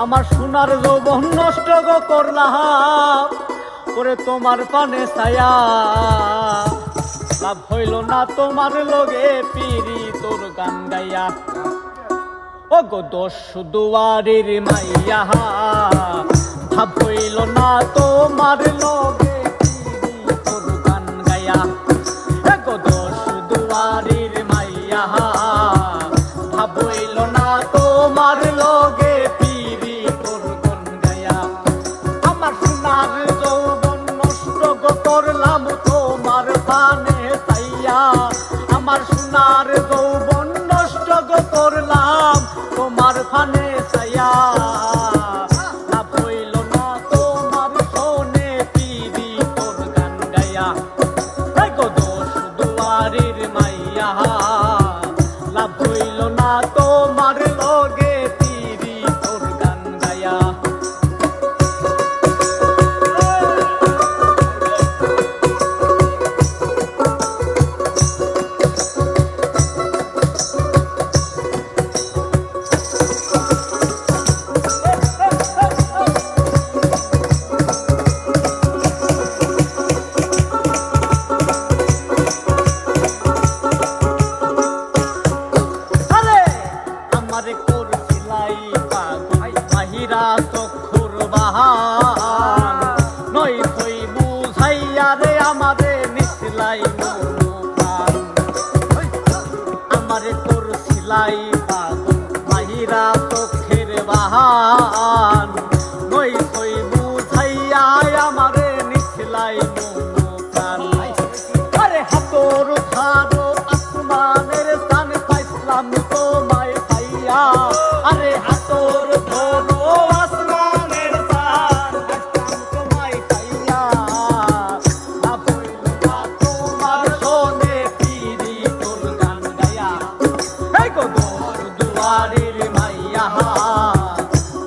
আমার সোনার যৌবন নষ্ট গো করলাম করে তোমার পানে ছায়া লাভ হইল না তোমার লগে পিরি তোর গান গাইয়া ও গো দোষ দুয়ারের মাইয়া ভাব হইল না তোমার লগে পিরি তোর গান গাইয়া ও গো দোষ দুয়ারের মাইয়া ভাব হইল না তোমার লগে পিরি তোর গান গাইয়া আমার সোনার যৌবন নষ্ট গো করলাম তোমার পানে ছাইয়া আমার সোনার যৌবন নষ্ট গো করলাম তোমার ফানে ছায়া লাভ হইল না তোমার শোনে পিরি তোর গান গাইয়া এই গো দোষ দুয়ারের মাইয়া লাভ হইল না তোমার লগে পিরি তোর গান গাইয়া চক্ষুর বাহান নই থই বুঝাইয়া রে আমারে নিসলাই প্রাণ আমারে তোর সিলাই পাগল মাহিরা চক্ষের বাহান নই থই বুঝাইয়া আমারে নিসলাই প্রাণ আরে হাতর ধারো আসমানের স্থান পাইছিলাম তোমায় পাইয়া আরে হাতর ধরো আসমানের স্থান পাইছিলাম তোমায় পাইয়া লাভ হইল না তোমার শোনে পিরি তোর গান গাইয়া এই গো দোষ দুয়ারের মাইয়া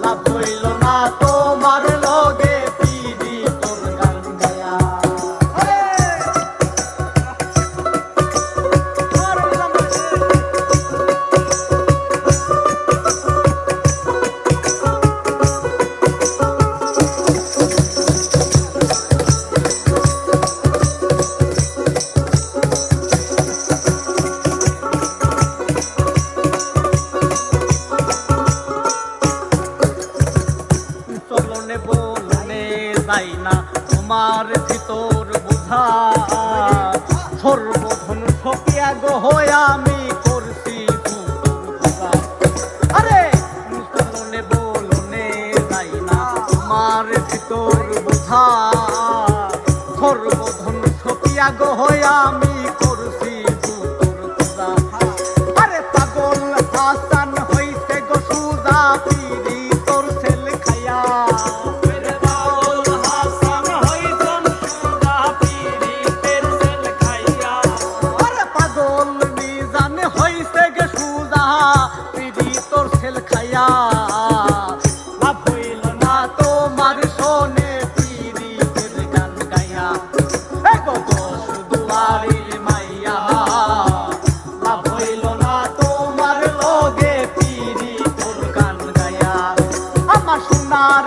লাভ হইল না তোমার লগে পিরি তোর গান গাইয়া চলনে বলনে যাই না তোমার ভিতর বুঝা সর্বধন সকিয়া গো হয়ে আমি করছি আরে চলনে বলনে যাই না তোমার ভিতর বুঝা সর্বধন সকিয়া গো হয়ে আমি করছি আরে পাগল হাসান হইতে গো সুজা পিরি তোর ছেলে খাইয়া পাগল নিজান হইতে গে সুজা পিরি তোর ছেলে খাইয়া লাভ হইল না তোমার শোনে পিরি তোর গান গাইয়া এই গো দোষ দুয়ারের মাইয়া লাভ হইল না তোমার লগে পিরি তোর গান গাইয়া আমার সোনার